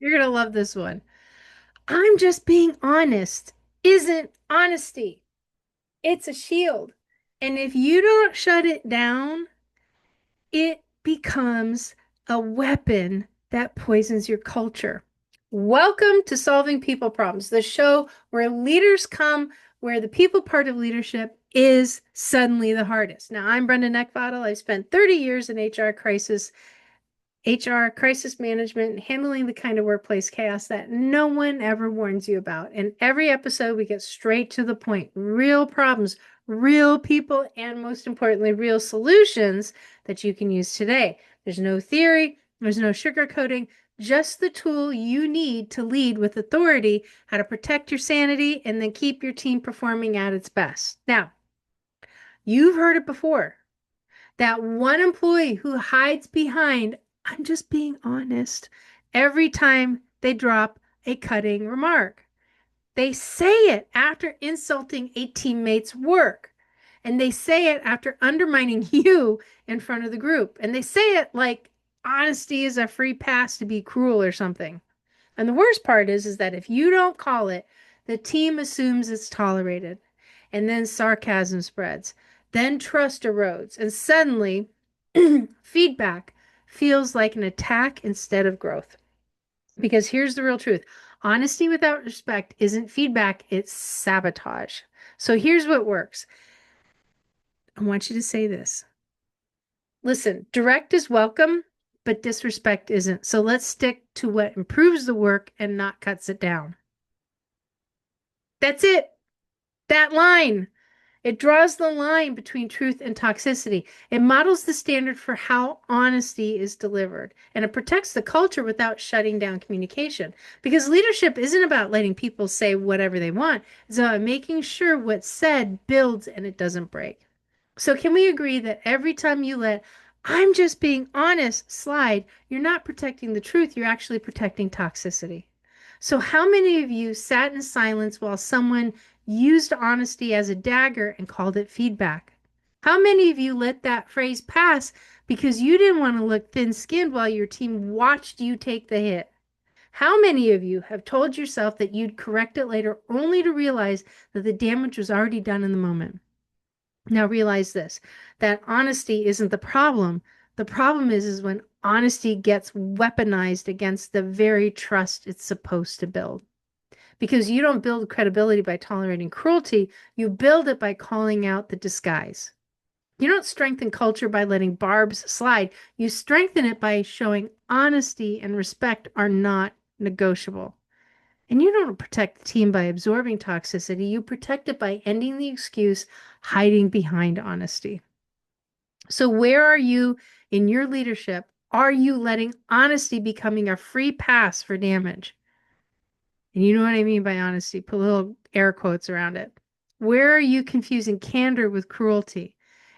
You're going to love this one. I'm just being honest isn't honesty. It's a shield. And if you don't shut it down, it becomes a weapon that poisons your culture. Welcome to Solving People Problems, the show where leaders come, where the people part of leadership is suddenly the hardest. Now, I'm Brenda Neckbottle. I've spent 30 years in HR crisis management, handling the kind of workplace chaos that no one ever warns you about. In every episode, we get straight to the point, real problems, real people, and most importantly, real solutions that you can use today. There's no theory, there's no sugarcoating, just the tool you need to lead with authority, how to protect your sanity, and then keep your team performing at its best. Now, you've heard it before. That one employee who hides behind, I'm just being honest, every time they drop a cutting remark. They say it after insulting a teammate's work. And they say it after undermining you in front of the group. And they say it like honesty is a free pass to be cruel or something. And the worst part is that if you don't call it, the team assumes it's tolerated. And then sarcasm spreads. Then trust erodes. And suddenly, feedback feels like an attack instead of growth. Because here's the real truth: honesty without respect isn't feedback, it's sabotage. So here's what works. I want you to say this. Listen, direct is welcome, but disrespect isn't. So let's stick to what improves the work and not cuts it down. That's it. That line. It draws the line between truth and toxicity. It models the standard for how honesty is delivered, and it protects the culture without shutting down communication. Because leadership isn't about letting people say whatever they want, it's about making sure what's said builds and it doesn't break. So, can we agree that every time you let "I'm just being honest" slide, you're not protecting the truth, you're actually protecting toxicity? So, how many of you sat in silence while someone used honesty as a dagger and called it feedback? How many of you let that phrase pass because you didn't want to look thin skinned while your team watched you take the hit? How many of you have told yourself that you'd correct it later only to realize that the damage was already done in the moment? Now realize this, that honesty isn't the problem. The problem is when honesty gets weaponized against the very trust it's supposed to build. Because you don't build credibility by tolerating cruelty, you build it by calling out the disguise. You don't strengthen culture by letting barbs slide. You strengthen it by showing honesty and respect are not negotiable. And you don't protect the team by absorbing toxicity. You protect it by ending the excuse, hiding behind honesty. So, where are you in your leadership? Are you letting honesty becoming a free pass for damage? And you know what I mean by honesty. Put little air quotes around it. Where are you confusing candor with cruelty?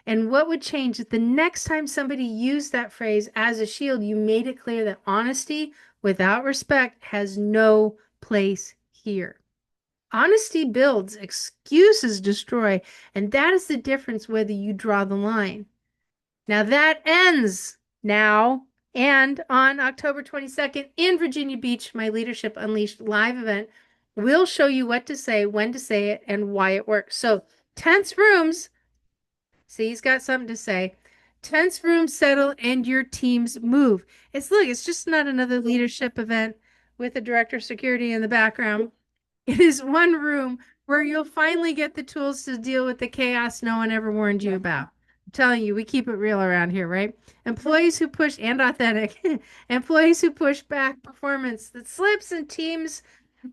And what would change if the next time somebody used that phrase as a shield, you made it clear that honesty without respect has no place here? Honesty builds, excuses destroy, and that is the difference whether you draw the line. Now that ends now and on October 22nd in Virginia Beach, my Leadership Unleashed live event. We'll show you what to say, when to say it, and why it works. So, tense rooms, see, he's got something to say. Tense rooms settle and your teams move. It's just not another leadership event with a director of security in the background. It is one room where you'll finally get the tools to deal with the chaos no one ever warned you about. I'm telling you, we keep it real around here, right? Employees who push and authentic, employees who push back performance that slips and teams,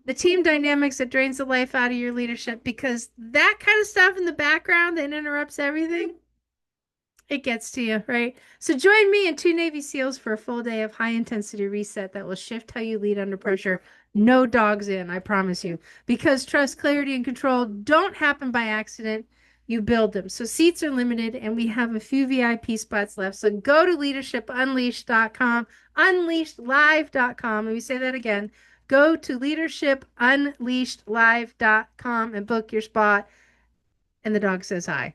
the team dynamics that drains the life out of your leadership because that kind of stuff in the background that interrupts everything, it gets to you, right? So join me and two Navy SEALs for a full day of high intensity reset that will shift how you lead under pressure. No dogs in, I promise you. Because trust, clarity, and control don't happen by accident. You build them. So seats are limited and we have a few VIP spots left. So go to leadershipunleashed.com, unleashedlive.com. Let me say that again. Go to leadershipunleashedlive.com and book your spot. And the dog says hi.